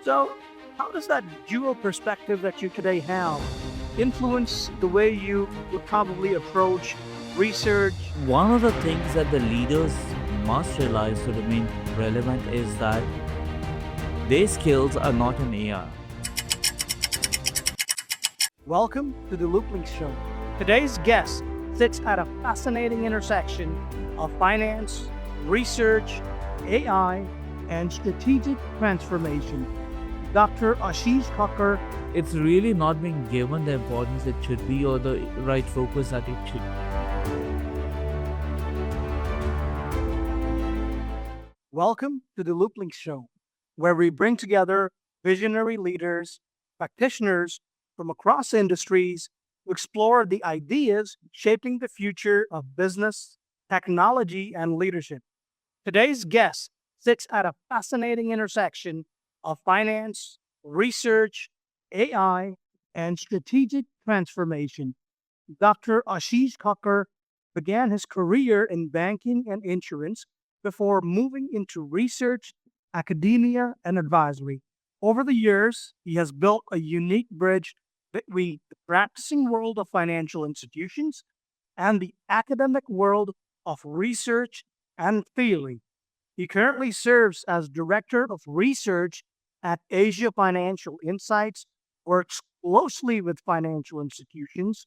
So, how does that dual perspective that you today have influence the way you would probably approach research? One of the things that the leaders must realize to remain relevant is that their skills are not an AI. Welcome to the LoopLynks Show. Today's guest sits at a fascinating intersection of finance, research, AI, and strategic transformation. Dr. Ashish Kakar. It's really not being given the importance it should be or the right focus that it should. Welcome to the LoopLynks Show, where we bring together visionary leaders, practitioners from across industries to explore the ideas shaping the future of business, technology, and leadership. Today's guest sits at a fascinating intersection of finance, research, AI, and strategic transformation. Dr. Ashish Kakar began his career in banking and insurance before moving into research, academia, and advisory. Over the years, he has built a unique bridge between the practicing world of financial institutions and the academic world of research and theory. He currently serves as Director of Research at Asia Financial Insights, works closely with financial institutions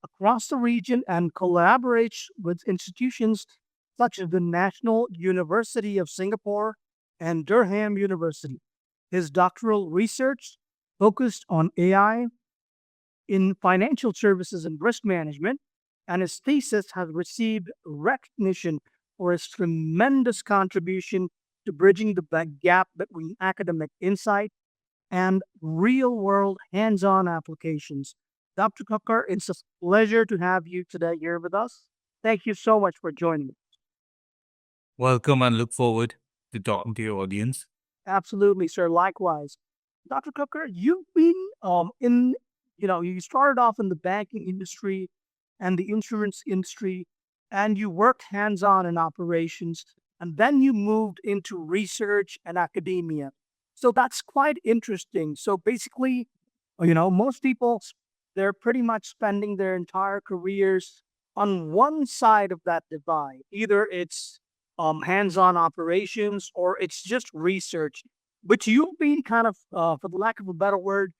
across the region and collaborates with institutions such as the National University of Singapore and Durham University. His doctoral research focused on AI in financial services and risk management, and his thesis has received recognition for his tremendous contribution to bridging the gap between academic insight and real world hands on applications. Dr. Kakar, it's a pleasure to have you today here with us. Thank you so much for joining me. Welcome and look forward to talking to your audience. Absolutely, sir. Likewise. Dr. Kakar, you've been you started off in the banking industry and the insurance industry, and you worked hands on in operations, and then you moved into research and academia. So that's quite interesting. So basically, most people, they're pretty much spending their entire careers on one side of that divide. Either it's hands-on operations or it's just research. But you've been kind of, for the lack of a better word,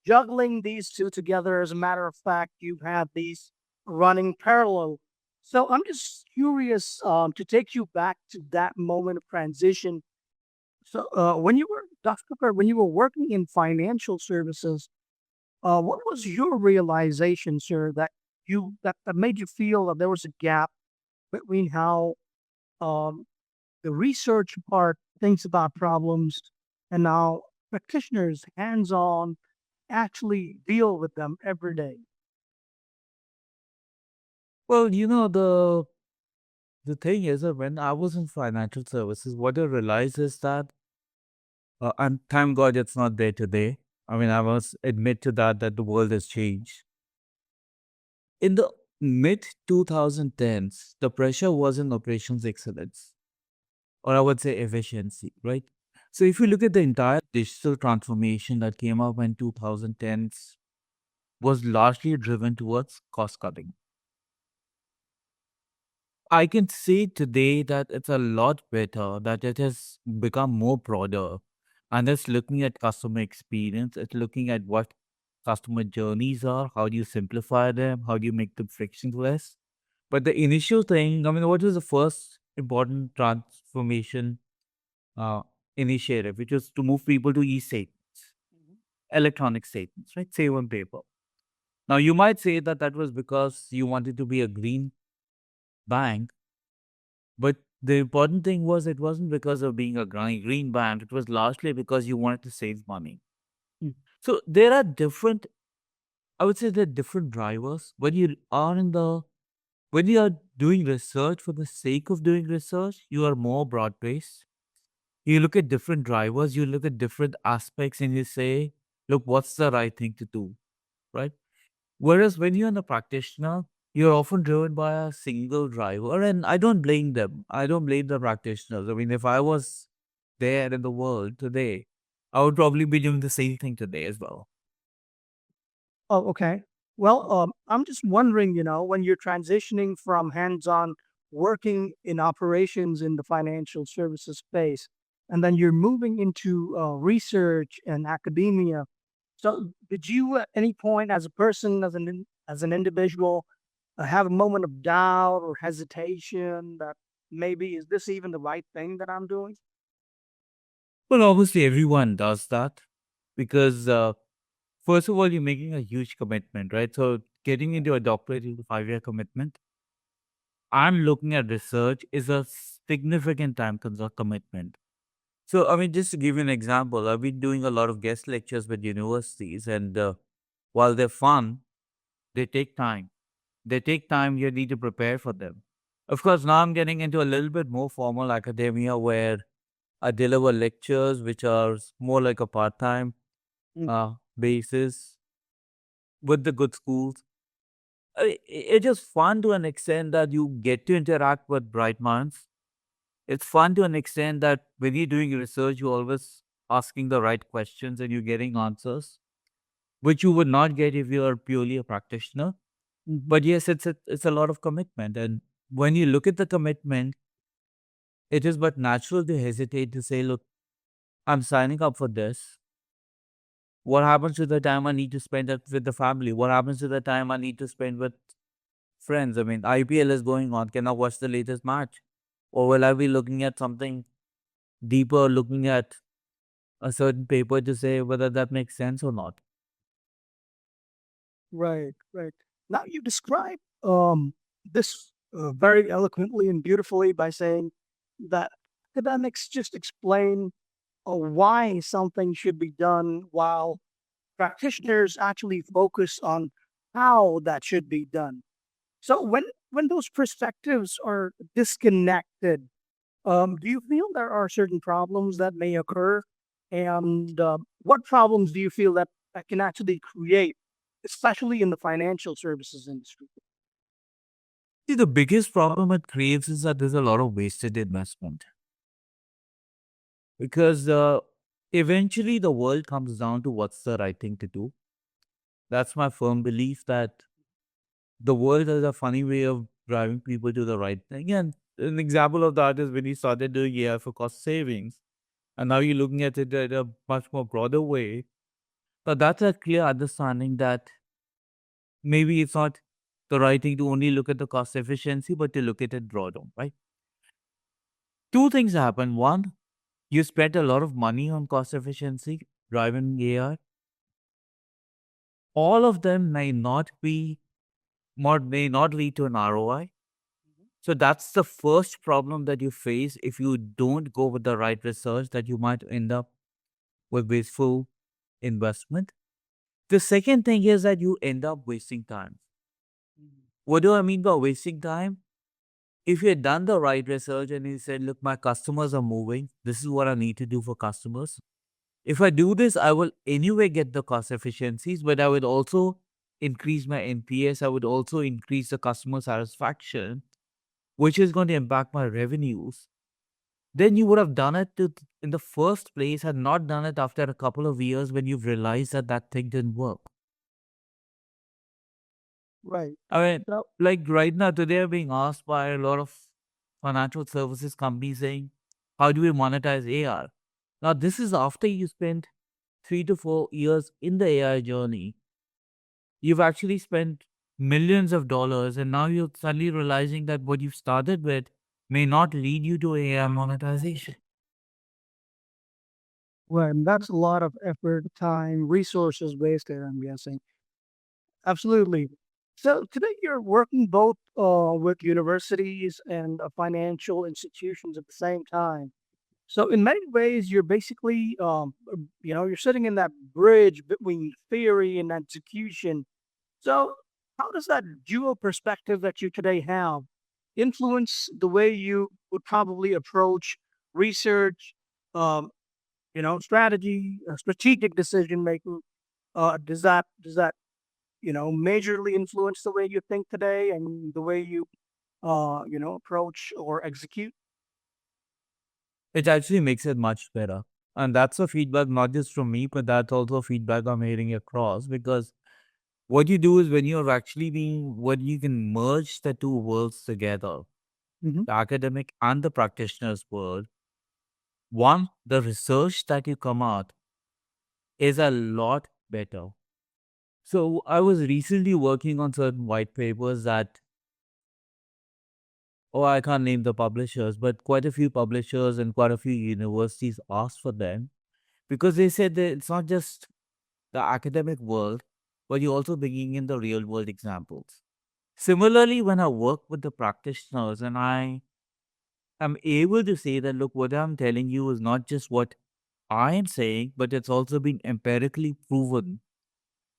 juggling these two together. As a matter of fact, you've had these running parallel. So I'm just curious to take you back to that moment of transition. So when you were, Dr. Cooper, when you were working in financial services, what was your realization, sir, that made you feel that there was a gap between how um, the research part thinks about problems and how practitioners, hands-on, actually deal with them every day? Well, the thing is that when I was in financial services, what I realized is that, and thank God it's not there today. I mean, I must admit to that the world has changed. In the mid 2010s, the pressure was in operations excellence, or I would say efficiency, right? So if you look at the entire digital transformation that came up in 2010s was largely driven towards cost cutting. I can say today that it's a lot better, that it has become more broader, and it's looking at customer experience, it's looking at what customer journeys are, how do you simplify them, how do you make them frictionless. But the initial thing, I mean, what was the first important transformation uh, initiative, which was to move people to e-statements, electronic statements, right? Save on paper. Now, you might say that that was because you wanted to be a green bank, but the important thing was it wasn't because of being a green bank. It was largely because you wanted to save money. Mm. So there are different, I would say there are different drivers. When you are doing research for the sake of doing research, you are more broad based. You look at different drivers, you look at different aspects, and you say, look, what's the right thing to do, right? Whereas when you're a practitioner, you're often driven by a single driver, and I don't blame them. I don't blame the practitioners. I mean, if I was there in the world today, I would probably be doing the same thing today as well. Oh, okay. Well, I'm just wondering, when you're transitioning from hands-on working in operations in the financial services space, and then you're moving into research and academia. So, did you at any point, as a person, as an individual, have a moment of doubt or hesitation that maybe is this even the right thing that I'm doing? Well, obviously, everyone does that because, first of all, you're making a huge commitment, right? So, getting into a doctorate is a 5 year commitment. I'm looking at research is a significant commitment. So, I mean, just to give you an example, I've been doing a lot of guest lectures with universities, and while they're fun, they take time. They take time, you need to prepare for them. Of course, now I'm getting into a little bit more formal academia where I deliver lectures, which are more like a part time Mhm. basis with the good schools. It is fun to an extent that you get to interact with bright minds. It's fun to an extent that when you're doing research, you're always asking the right questions and you're getting answers, which you would not get if you are purely a practitioner. Mhm. But yes, it's a lot of commitment. And when you look at the commitment, it is but natural to hesitate to say, look, I'm signing up for this. What happens to the time I need to spend it with the family? What happens to the time I need to spend with friends? I mean, IPL is going on. Can I watch the latest match? Or will I be looking at something deeper, looking at a certain paper to say whether that makes sense or not? Right, right. Now you describe this very eloquently and beautifully by saying that academics just explain why something should be done, while practitioners actually focus on how that should be done. So when those perspectives are disconnected, do you feel there are certain problems that may occur? And what problems do you feel that can actually create, especially in the financial services industry? See, the biggest problem it creates is that there's a lot of wasted investment because eventually the world comes down to what's the right thing to do. That's my firm belief that the world has a funny way of driving people to the right thing. And an example of that is when you started doing AI for cost savings, and now you're looking at it in a much more broader way. But that's a clear understanding that maybe it's not the right thing to only look at the cost efficiency, but to look at it broader, right? Two things happen. One, you spent a lot of money on cost efficiency, driving AI. All of them may not lead to an ROI. So that's the first problem that you face if you don't go with the right research, that you might end up with wasteful investment. The second thing is that you end up wasting time. What do I mean by wasting time? If you had done the right research and you said, look, my customers are moving, this is what I need to do for customers. If I do this, I will anyway get the cost efficiencies, but I would also increase my NPS. I would also increase the customer satisfaction, which is going to impact my revenues. Then you would have done it in the first place and not done it after a couple of years when you've realized that that thing didn't work. Right. I mean, So like right now, today I'm being asked by a lot of financial services companies saying, how do we monetize AR? Now, this is after you spend 3 to 4 years in the AI journey. You've actually spent millions of dollars, and now you're suddenly realizing that what you've started with may not lead you to AI monetization. well, that's a lot of effort, time, resources wasted, I'm guessing. Absolutely. So today you're working both with universities and financial institutions at the same time. So in many ways, you're basically, you're sitting in that bridge between theory and execution. So how does that dual perspective that you today have influence the way you would probably approach research, um, strategy, strategic decision making? Does that majorly influence the way you think today and the way you, approach or execute? It actually makes it much better. And that's a feedback not just from me, but that's also feedback I'm hearing across. Because what you do is when you're actually being, when you can merge the two worlds together, Mhm. the academic and the practitioner's world, one, the research that you come out is a lot better. So I was recently working on certain white papers that, oh, I can't name the publishers, but quite a few publishers and quite a few universities asked for them because they said that it's not just the academic world, but you're also bringing in the real world examples. Similarly, when I work with the practitioners and I am able to say that, look, what I'm telling you is not just what I am saying, but it's also been empirically proven.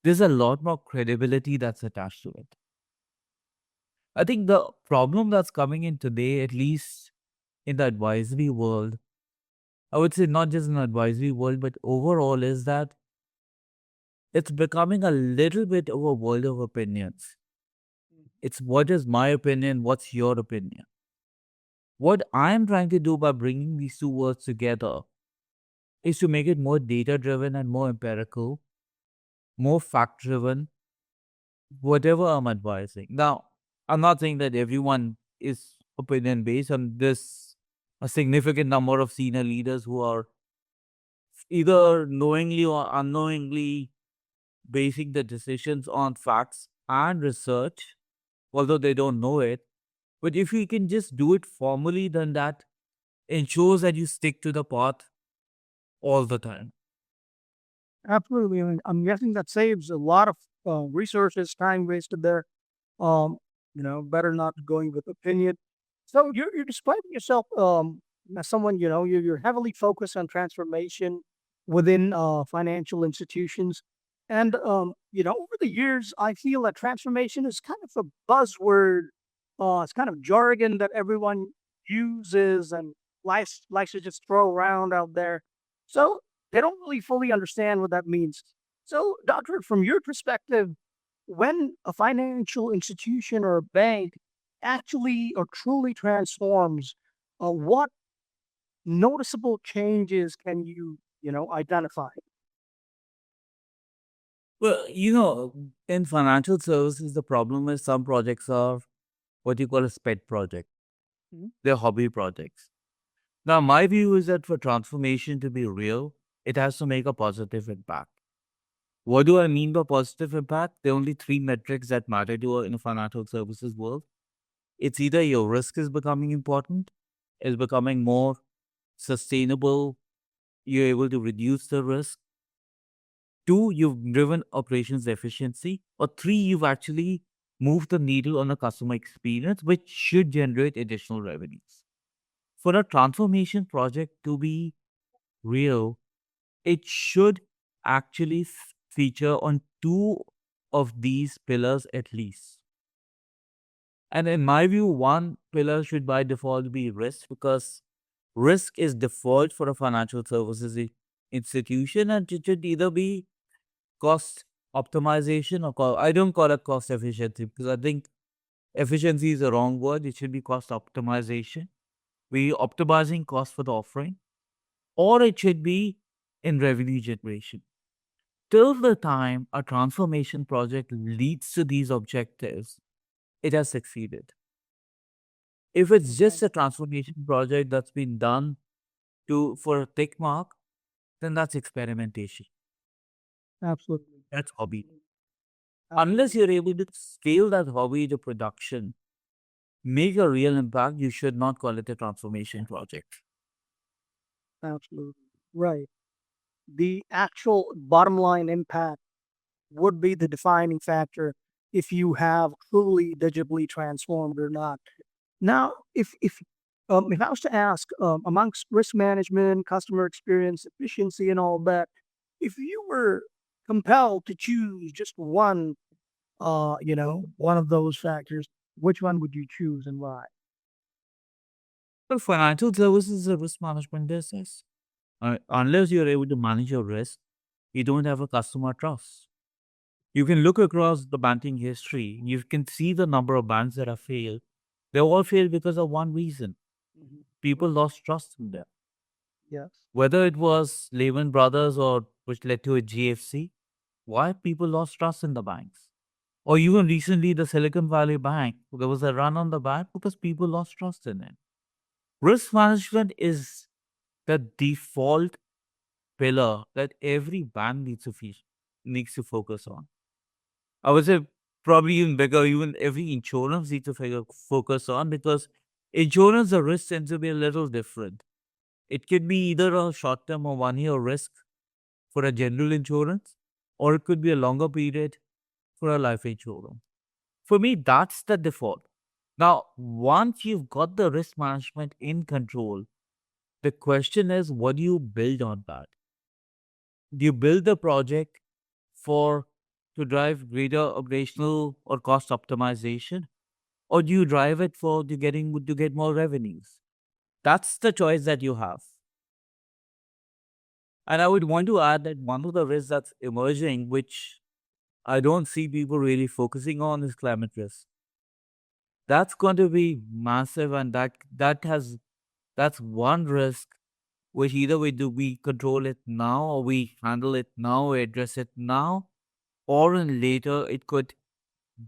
There's a lot more credibility that's attached to it. I think the problem that's coming in today, at least in the advisory world, I would say not just in the advisory world, but overall, is that it's becoming a little bit of a world of opinions. It's what is my opinion, what's your opinion. What I'm trying to do by bringing these two words together is to make it more data driven and more empirical, more fact driven, whatever I'm advising. Now, I'm not saying that everyone is opinion based, and this a significant number of senior leaders who are either knowingly or unknowingly basing the decisions on facts and research, although they don't know it. But if you can just do it formally, then that ensures that you stick to the path all the time. Absolutely. I mean, I'm guessing that saves a lot of resources, time wasted there. Um, better not going with opinion. So you're describing yourself as someone, you're heavily focused on transformation within financial institutions. And over the years, I feel that transformation is kind of a buzzword. It's kind of jargon that everyone uses and likes to just throw around out there. So they don't really fully understand what that means. So, doctor, from your perspective, when a financial institution or a bank actually or truly transforms, what noticeable changes can you identify? Well, in financial services, the problem is some projects are what you call a pet project. Mhm. They're hobby projects. Now, my view is that for transformation to be real, it has to make a positive impact. What do I mean by positive impact? There are only three metrics that matter to in a financial services world. It's either your risk is becoming important, is becoming more sustainable, you're able to reduce the risk. Two, you've driven operations efficiency. Or three, you've actually moved the needle on a customer experience, which should generate additional revenues. For a transformation project to be real, it should actually feature on two of these pillars at least. And in my view, one pillar should by default be risk because risk is default for a financial services institution and it should either be cost optimization or I don't call it cost efficiency because I think efficiency is the wrong word. It should be cost optimization. We optimizing cost for the offering, or it should be in revenue generation. Till the time a transformation project leads to these objectives, it has succeeded. If it's Okay. just a transformation project that's been done to for a tick mark, then that's experimentation. Absolutely. That's hobby. Unless Absolutely. you're able to scale that hobby to production, make a real impact, you should not call it a transformation project. Absolutely. Right. The actual bottom line impact would be the defining factor if you have truly digitally transformed or not. Now, if I was to ask, amongst risk management, customer experience, efficiency, and all that, if you were compelled to choose just one of those factors, which one would you choose and why? But financial services is a risk management business. Unless you're able to manage your risk, you don't have a customer trust. You can look across the banking history. You can see the number of banks that have failed. They all failed because of one reason. Mhm. People lost trust in them. Yes. Whether it was Lehman Brothers or which led to a GFC, why people lost trust in the banks. Or even recently, the Silicon Valley Bank, there was a run on the bank because people lost trust in it. Risk management is the default pillar that every bank needs to focus on. I would say probably even bigger, even every insurance needs to focus on, because insurance, the risk tends to be a little different. It could be either a short term or 1 year risk for a general insurance, or it could be a longer period for a life insurance. For me, that's the default. Now, once you've got the risk management in control, the question is, what do you build on that? Do you build the project for to drive greater operational or cost optimization, or do you drive it for to get more revenues? That's the choice that you have. And I would want to add that one of the risks that's emerging, which I don't see people really focusing on, is climate risk. That's going to be massive, and that's one risk which either we control it now, or we handle it now, or address it now, or in later it could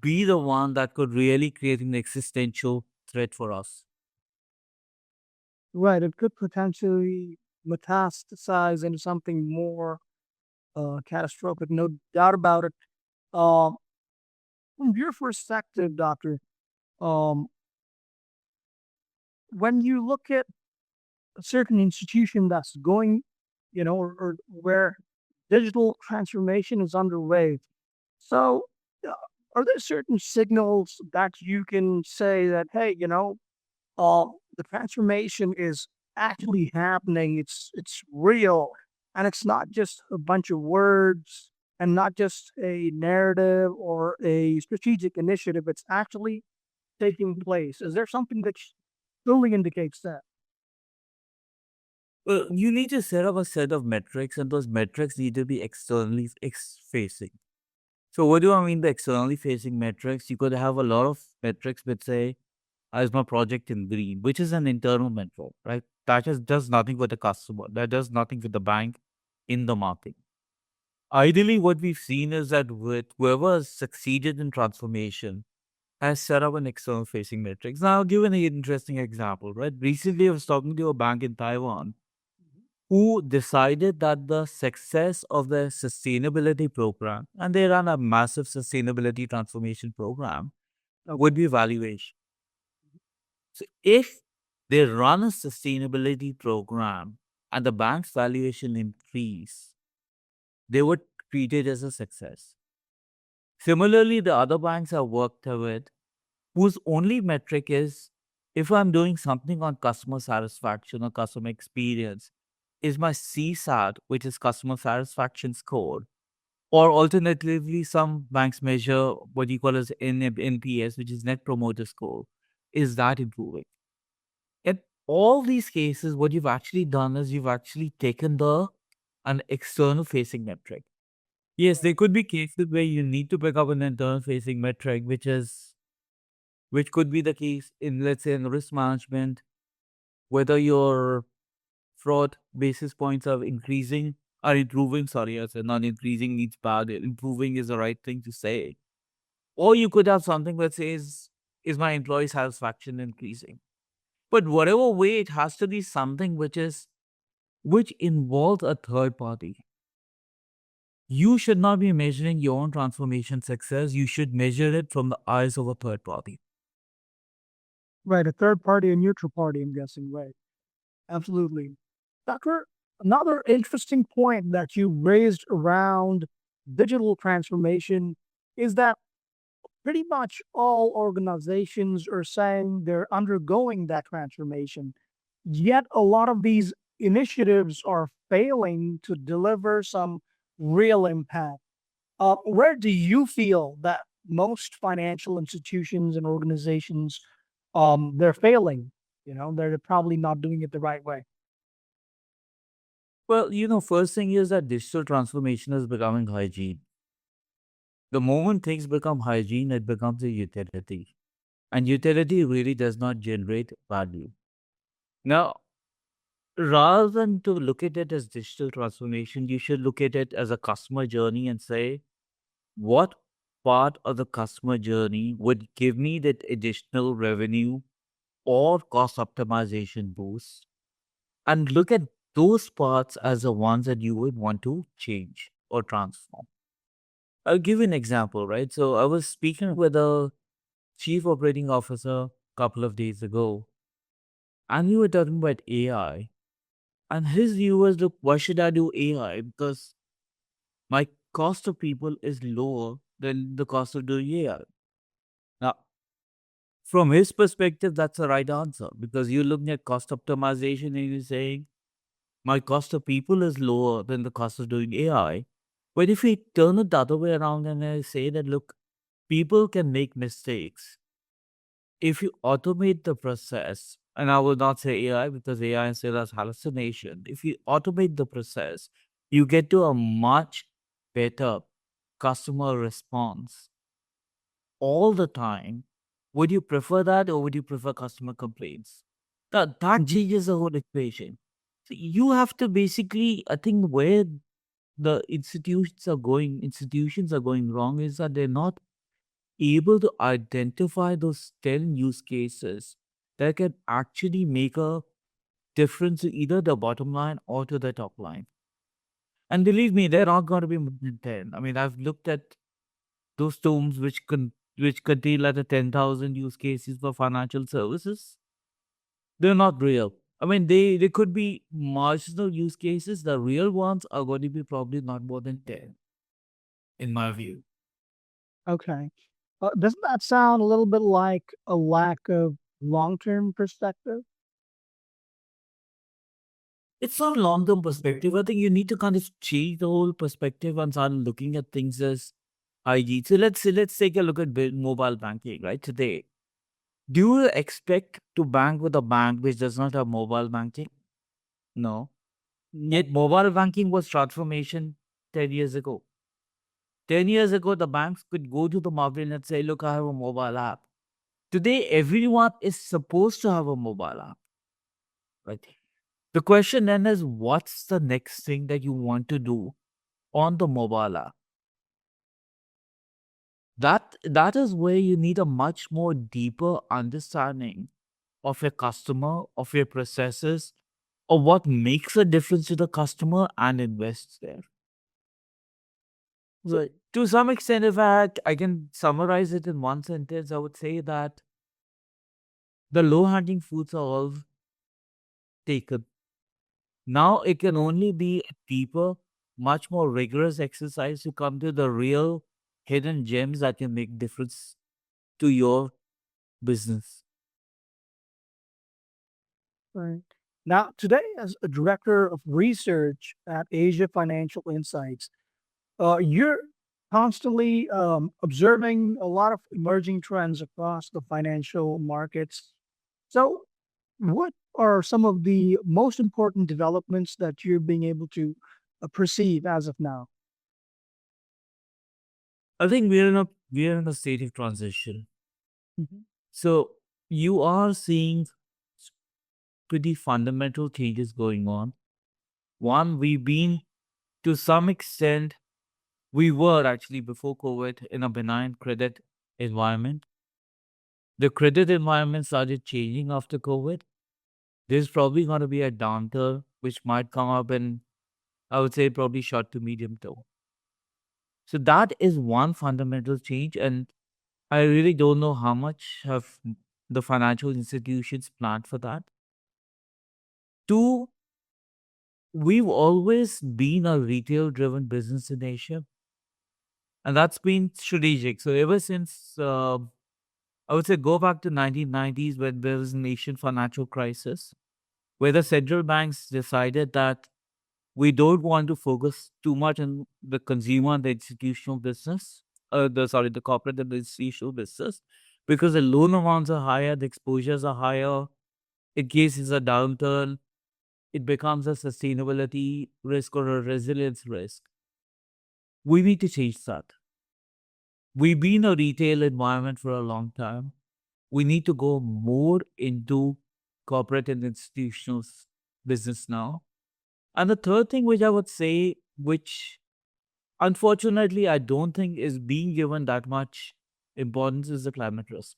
be the one that could really create an existential threat for us. Right. It could potentially metastasize into something more catastrophic, no doubt about it. Um, from your perspective, Doctor, um, when you look at a certain institution that's going, or where digital transformation is underway, so uh, are there certain signals that you can say that, hey, the transformation is actually happening. It's real, and it's not just a bunch of words, and not just a narrative or a strategic initiative. It's actually taking place. Is there something that truly indicates that? Well, you need to set up a set of metrics, and those metrics need to be externally facing. So, what do I mean by externally facing metrics? You could have a lot of metrics which say, "Is my project in green," which is an internal metric, right? That just does nothing for the customer. That does nothing for the bank in the market. Ideally, what we've seen is that with whoever has succeeded in transformation has set up an external facing metrics. Now, I'll give an interesting example, right? Recently, I was talking to a bank in Taiwan who decided that the success of their sustainability program, and they run a massive sustainability transformation program, would Okay. be valuation. So, if they run a sustainability program and the bank's valuation increase, they would treat it as a success. Similarly, the other banks I worked with, whose only metric is if I'm doing something on customer satisfaction or customer experience, is my CSAT, which is customer satisfaction score, or alternatively, some banks measure what you call as NPS, which is Net Promoter Score. Is that improving? In all these cases, what you've actually done is you've actually taken an external facing metric. Yes, Right. there could be cases where you need to pick up an internal facing metric, which could be the case in, let's say, in risk management, whether your fraud basis points are improving. Sorry, I said not increasing needs bad. Improving is the right thing to say. Or you could have something that says, is my employee satisfaction increasing? But whatever way, it has to be something which involves a third party. You should not be measuring your own transformation success. You should measure it from the eyes of a third party. Right. A third party, a neutral party, I'm guessing. Right. Absolutely. Doctor, another interesting point that you raised around digital transformation is that pretty much all organizations are saying they're undergoing that transformation. Yet a lot of these initiatives are failing to deliver some real impact. Where do you feel that most financial institutions and organizations they're failing? They're probably not doing it the right way. Well, first thing is that digital transformation is becoming hygiene. The moment things become hygiene, it becomes a utility. And utility really does not generate value. Now, Rather than to look at it as digital transformation, you should look at it as a customer journey and say, what part of the customer journey would give me that additional revenue or cost optimization boost? And look at those parts as the ones that you would want to change or transform. I'll give you an example, right? So I was speaking with a chief operating officer a couple of days ago, and we were talking about AI. And his view was, look, why should I do AI? Because my cost of people is lower than the cost of doing AI. Now, from his perspective, that's the right answer because you're looking at cost optimization and you're saying, my cost of people is lower than the cost of doing AI. But if we turn it the other way around and I say that, look, people can make mistakes. If you automate the process, and I will not say AI because AI still has hallucination. If you automate the process, you get to a much better customer response all the time. Would you prefer that or would you prefer customer complaints? That changes the whole equation. So you have to basically, I think, where the institutions are going wrong is that they're not able to identify those 10 use cases that can actually make a difference to either the bottom line or to the top line. And believe me, they're not going to be more than 10. I mean, I've looked at those tomes which contain like a 10,000 use cases for financial services. They're not real. I mean, they could be marginal use cases. The real ones are going to be probably not more than 10, in my view. Okay. Doesn't that sound a little bit like a lack of long-term perspective? It's not long-term perspective. I think you need to kind of change the whole perspective and start looking at things as IG. So let's take a look at mobile banking, right? Today, do you expect to bank with a bank which does not have mobile banking? No. Yet mobile banking was transformation 10 years ago. 10 years ago, the banks could go to the market and say, look, I have a mobile app. Today, everyone is supposed to have a mobile app, right? The question then is, what's the next thing that you want to do on the mobile app? That is where you need a much more deeper understanding of your customer, of your processes, of what makes a difference to the customer and invests there. So, So to some extent, if I can summarize it in one sentence, I would say that the low-hanging fruits are all taken. Now it can only be a deeper, much more rigorous exercise to come to the real hidden gems that can make difference to your business. right. Now, today, as a director of research at Asia Financial Insights, you're constantly observing a lot of emerging trends across the financial markets. So, what are some of the most important developments that you're being able to perceive as of now? I think we're in a state of transition. Mhm. So you are seeing pretty fundamental changes going on. One, we've been to some extent, we were actually before COVID in a benign credit environment. The credit environment started changing after COVID. There's probably going to be a downturn which might come up in, I would say, probably short to medium term. So that is one fundamental change. And I really don't know how much have the financial institutions planned for that. Two, we've always been a retail driven business in Asia, and that's been strategic. So ever since, I would say, go back to 1990s when there was an Asian financial crisis, where the central banks decided that we don't want to focus too much on the consumer and the institutional business, the corporate and the institutional business, because the loan amounts are higher, the exposures are higher. In case it's a downturn, it becomes a sustainability risk or a resilience risk. We need to change that. We've been a retail environment for a long time. We need to go more into corporate and institutional business now. And the third thing which I would say, which unfortunately I don't think is being given that much importance, is the climate risk.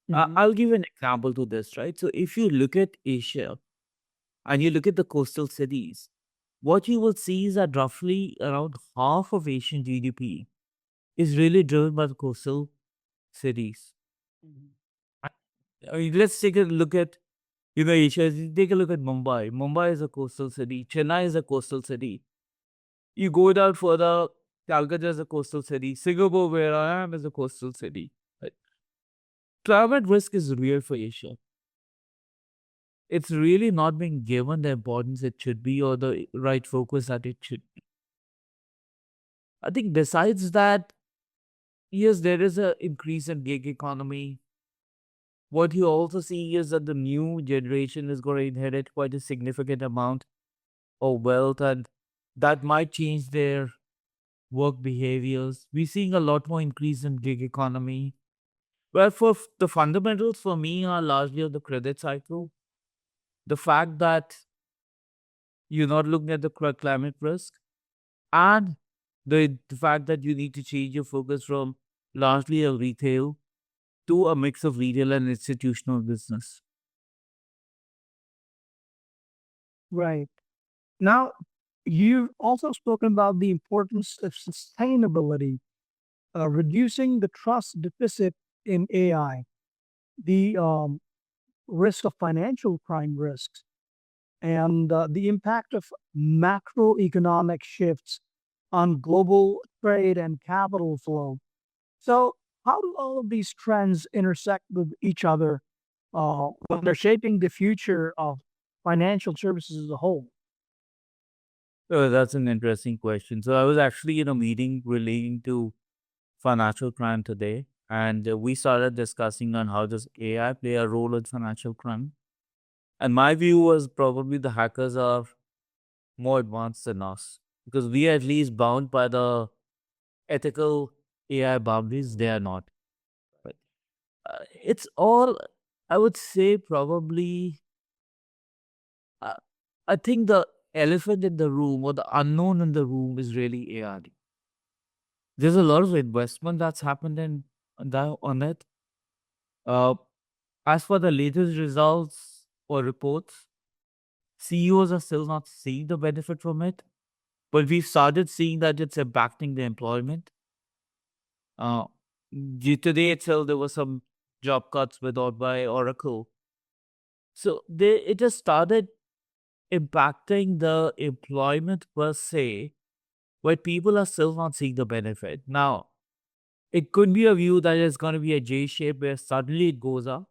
Mhm. I'll give an example to this, right? So if you look at Asia and you look at the coastal cities, what you will see is that roughly around half of Asian GDP is really driven by the coastal cities. Mhm. I mean, let's take a look at, Asia. Take a look at Mumbai. Mumbai is a coastal city. Chennai is a coastal city. You go down further, Calcutta is a coastal city. Singapore, where I am, is a coastal city. Right? Climate risk is real for Asia. It's really not being given the importance it should be or the right focus that it should be. I think besides that, yes, there is an increase in gig economy. What you also see is that the new generation is going to inherit quite a significant amount of wealth, and that might change their work behaviors. We're seeing a lot more increase in gig economy. Well, the fundamentals for me are largely of the credit cycle. The fact that you're not looking at the climate risk, and the fact that you need to change your focus from largely a retail to a mix of retail and institutional business. Right. Now, you've also spoken about the importance of sustainability, reducing the trust deficit in AI, the risk of financial crime risks, and the impact of macroeconomic shifts on global trade and capital flow. So, how do all of these trends intersect with each other when they're shaping the future of financial services as a whole? So that's an interesting question. So I was actually in a meeting relating to financial crime today, and we started discussing on how does AI play a role in financial crime. And my view was probably the hackers are more advanced than us because we are at least bound by the ethical AI boundaries. They are not. But it's all, I would say, probably. Uh, I think the elephant in the room or the unknown in the room is really AI. There's a lot of investment that's happened on it. Uh, as for the latest results or reports, CEOs are still not seeing the benefit from it, but we've started seeing that it's impacting the employment. Uh, Today itself, there were some job cuts without by Oracle. So it just started impacting the employment per se, but people are still not seeing the benefit. Now, it could be a view that it's going to be a J shape where suddenly it goes up.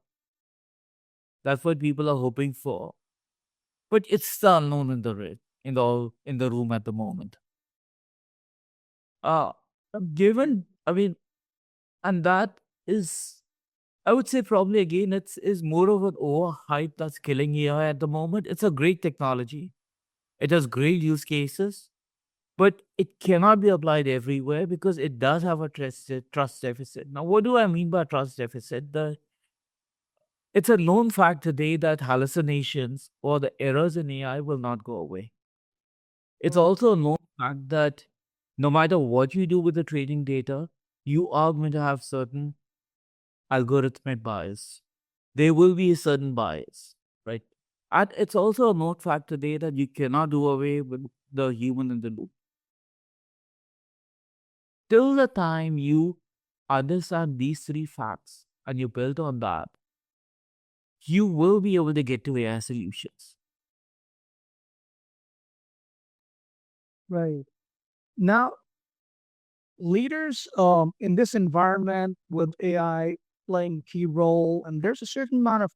That's what people are hoping for. But it's still unknown in the in the room at the moment. Uh given I mean, and that is, I would say, probably again it's is more of an overhype that's killing AI at the moment. It's a great technology. It has great use cases, but it cannot be applied everywhere because it does have a trust deficit. Now, what do I mean by trust deficit? It's a known fact today that hallucinations or the errors in AI will not go away. It's Right. also a known fact that no matter what you do with the training data, you are going to have certain algorithmic bias. There will be a certain bias, right? And it's also a known fact today that you cannot do away with the human in the loop. Till the time you understand these three facts and you build on that, you will be able to get to AI solutions. Right. Now, leaders in this environment with AI playing a key role, and there's a certain amount of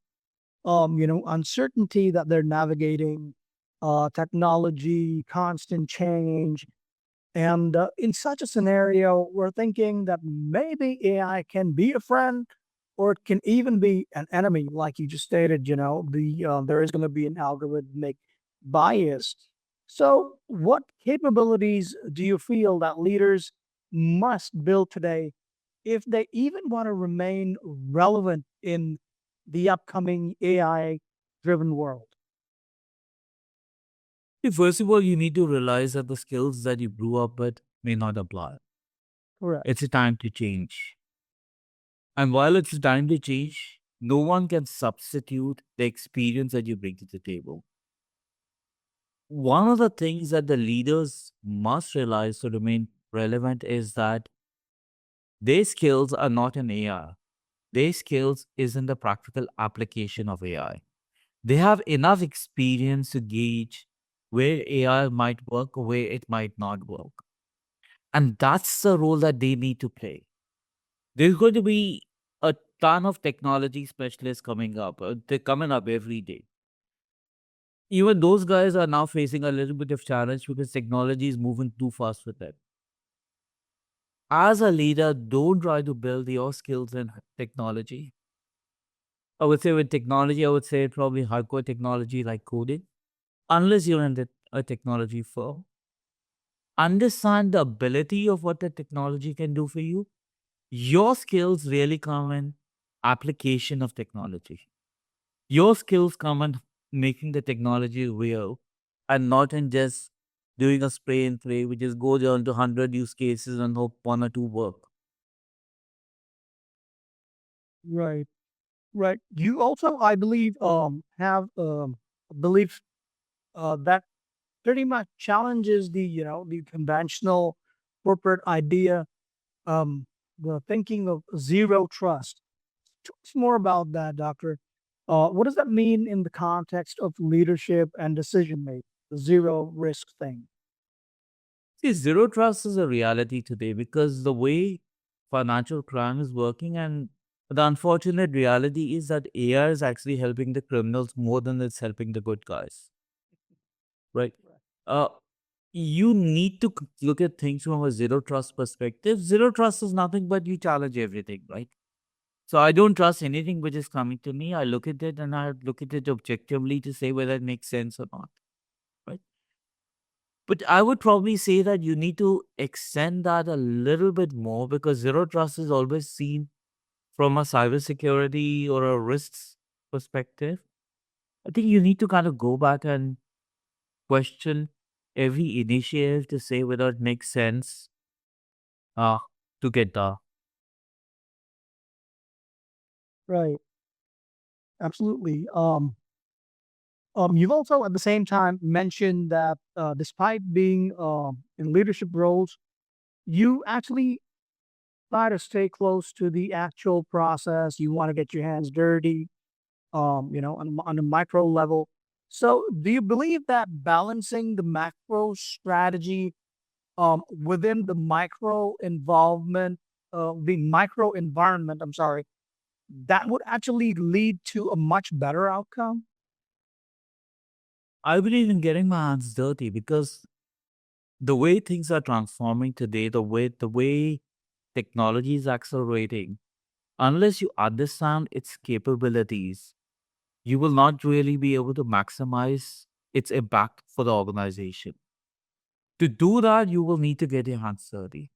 uncertainty that they're navigating, technology, constant change. And in such a scenario, we're thinking that maybe AI can be a friend or it can even be an enemy, like you just stated, there is going to be an algorithmic bias. So, what capabilities do you feel that leaders must build today if they even want to remain relevant in the upcoming AI driven world? First of all, you need to realize that the skills that you grew up with may not apply. Correct. It's a time to change. And while it's a time to change, no one can substitute the experience that you bring to the table. One of the things that the leaders must realize to remain relevant is that their skills are not in AI. Their skills is in the practical application of AI. They have enough experience to gauge where AI might work, where it might not work. And that's the role that they need to play. There's going to be a ton of technology specialists coming up. They're coming up every day. Even those guys are now facing a little bit of challenge because technology is moving too fast with them. As a leader, don't try to build your skills in technology. I would say with technology, I would say probably hardcore technology like coding, unless you're in a technology firm. Understand the ability of what the technology can do for you. Your skills really come in application of technology. Your skills come in making the technology real and not in just doing a spray and pray, which is go down to 100 use cases and hope one or two work. Right. Right. You also, I believe, have a belief that pretty much challenges the conventional corporate idea, the thinking of zero trust. Tell us more about that, Doctor. What does that mean in the context of leadership and decision making? The zero risk thing. See, zero trust is a reality today because the way financial crime is working, and the unfortunate reality is that AI is actually helping the criminals more than it's helping the good guys, right? Uh, you need to look at things from a zero trust perspective. Zero trust is nothing but you challenge everything, right? So I don't trust anything which is coming to me. I look at it and I look at it objectively to say whether it makes sense or not, right? But I would probably say that you need to extend that a little bit more because zero trust is always seen from a cybersecurity or a risks perspective. I think you need to kind of go back and question every initiative to say whether it makes sense uh, to get the. Right. Absolutely. You've also at the same time mentioned that despite being in leadership roles, you actually try to stay close to the actual process. You want to get your hands dirty, on a micro level. So, do you believe that balancing the macro strategy within the micro environment, I'm sorry, that would actually lead to a much better outcome? I believe in getting my hands dirty because the way things are transforming today, the way technology is accelerating, unless you understand its capabilities, you will not really be able to maximize its impact for the organization. To do that, you will need to get your hands dirty.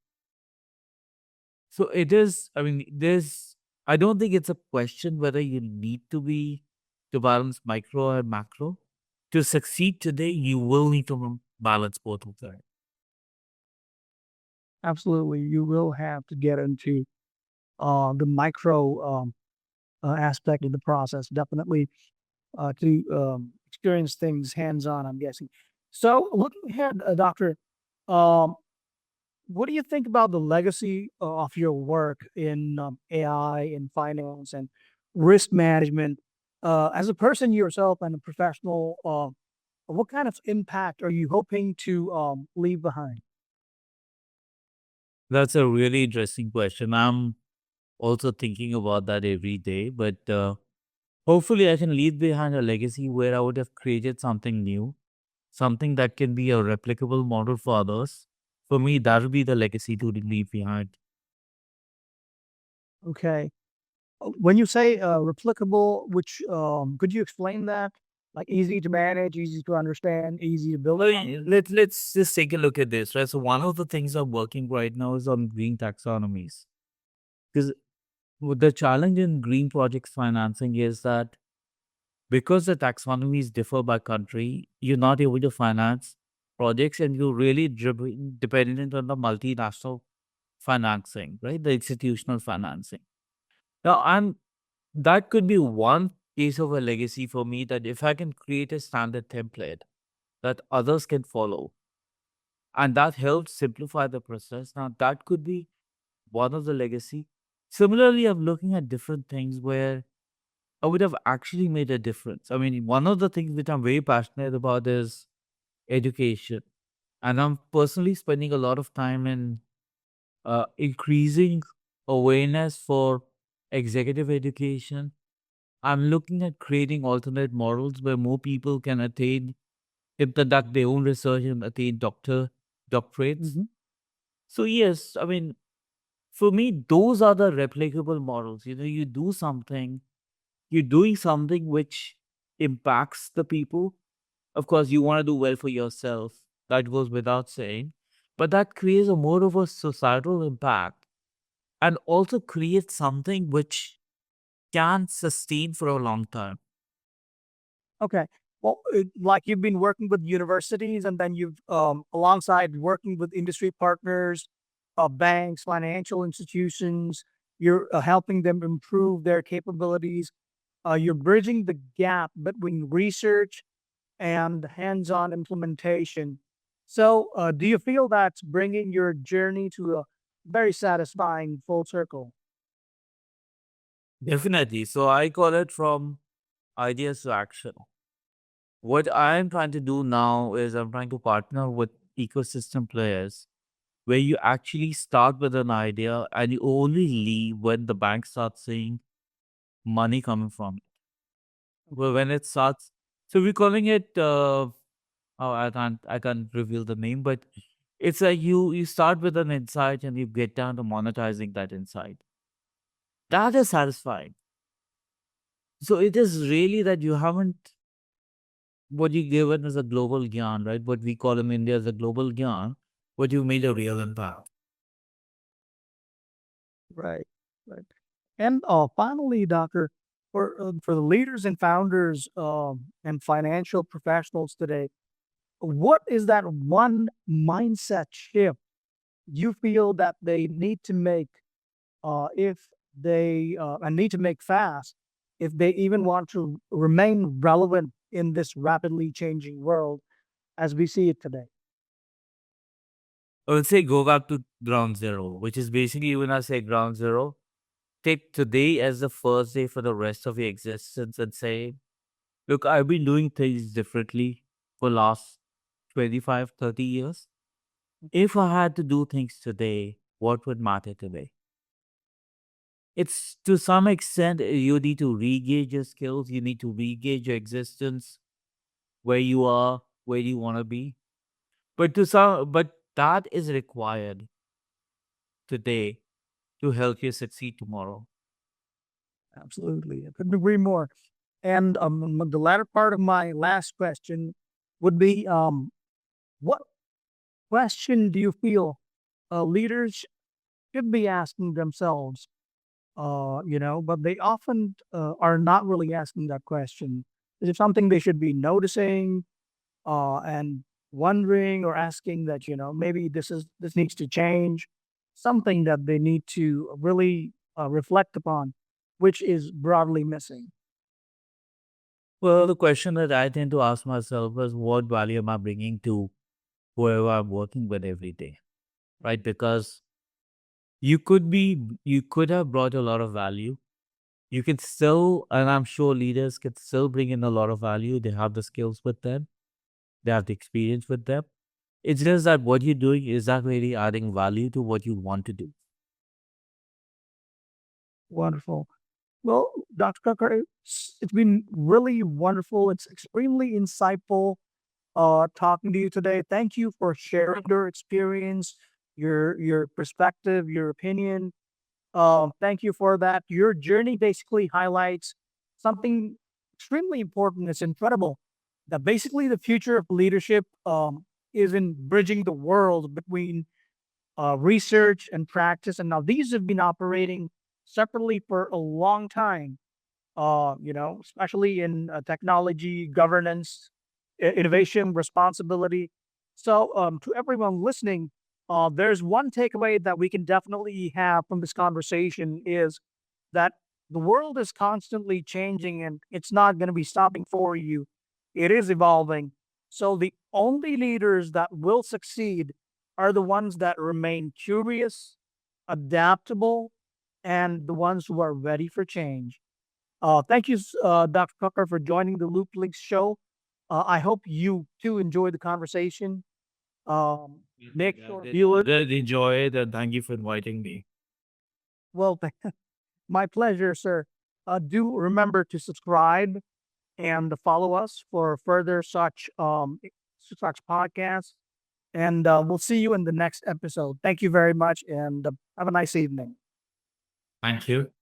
So it is, I mean, I don't think it's a question whether you need to balance micro and macro. To succeed today, you will need to balance both of them. Absolutely. You will have to get into the micro aspect of the process, definitely to experience things hands on, I'm guessing. So, looking ahead, Doctor, um, what do you think about the legacy of your work in AI, in finance, and risk management? As a person yourself and a professional, what kind of impact are you hoping to leave behind? That's a really interesting question. I'm also thinking about that every day, but hopefully I can leave behind a legacy where I would have created something new, something that can be a replicable model for others. For me, that would be the legacy to leave behind. Okay. When you say replicable, which could you explain that? Like easy to manage, easy to understand, easy to build I on? mean, let's just take a look at this, right? So one of the things I'm working right now is on green taxonomies. Because the challenge in green projects financing is that Because the taxonomies differ by country, you're not able to finance projects and you're really dependent on the multinational financing, right? The institutional financing. Now, that could be one case of a legacy for me, that if I can create a standard template that others can follow and that helps simplify the process, now that could be one of the legacy. Similarly, I'm looking at different things where I would have actually made a difference. I mean, one of the things which I'm very passionate about is education. And I'm personally spending a lot of time in increasing awareness for executive education. I'm looking at creating alternate models where more people can attain, conduct their own research and attain doctorates. Mhm. So yes, I mean, for me, those are the replicable models. You know, you're doing something which impacts the people. Of course, you want to do well for yourself. That goes without saying. But that creates a more of a societal impact and also creates something which can sustain for a long time. Okay. Well, like you've been working with universities and then you've, alongside working with industry partners, banks, financial institutions, you're helping them improve their capabilities. You're bridging the gap between research and hands-on implementation. So, do you feel that's bringing your journey to a very satisfying full circle? Definitely. So I call it from ideas to action. What I'm trying to do now is I'm trying to partner with ecosystem players where you actually start with an idea and you only leave when the bank starts seeing money coming from it. Well, when it starts, so we're calling it. Oh, I can't reveal the name, but it's like you start with an insight and you get down to monetizing that insight. That is satisfying. So it is really that you haven't what you given as a global gyan, right? What we call in India as a global gyan, but you made a real impact. Right. Right. And finally, Doctor, for the leaders and founders and financial professionals today, what is that one mindset shift you feel that they need to make if they and need to make fast if they even want to remain relevant in this rapidly changing world as we see it today? I would say go back to ground zero, which is basically when I say ground zero, take today as the first day for the rest of your existence and say, look, I've been doing things differently for last 25, 30 years. If I had to do things today, what would matter today? It's to some extent, you need to re-gauge your skills, you need to re-gauge your existence, where you are, where you want to be. But that is required today to help you succeed tomorrow. Absolutely, I couldn't agree more. And the latter part of my last question would be, what question do you feel leaders should be asking themselves? But they often are not really asking that question. Is it something they should be noticing and wondering or asking that, maybe this needs to change? Something that they need to really reflect upon, which is broadly missing. Well, the question that I tend to ask myself is what value am I bringing to whoever I'm working with every day, right? Because you could have brought a lot of value. You can still, and I'm sure leaders can still bring in a lot of value. They have the skills with them, they have the experience with them. It's just that what you're doing is not really adding value to what you want to do. Wonderful. Well, Dr. Kakar, it's been really wonderful. It's extremely insightful talking to you today. Thank you for sharing your experience, your perspective, your opinion. Thank you for that. Your journey basically highlights something extremely important. It's incredible that basically the future of leadership is in bridging the world between research and practice. And now these have been operating separately for a long time. especially in technology, governance, innovation, responsibility. So, to everyone listening, there's one takeaway that we can definitely have from this conversation is that the world is constantly changing and it's not going to be stopping for you. It is evolving. So, the only leaders that will succeed are the ones that remain curious, adaptable, and the ones who are ready for change. Thank you, Dr. Cocker, for joining the LoopLynks show. I hope you too enjoyed the conversation. Um, make I sure did, I viewers, did enjoy it, and thank you for inviting me. well, my pleasure, sir. Do remember to subscribe and follow us for further such podcasts. And we'll see you in the next episode. Thank you very much, and have a nice evening. Thank you.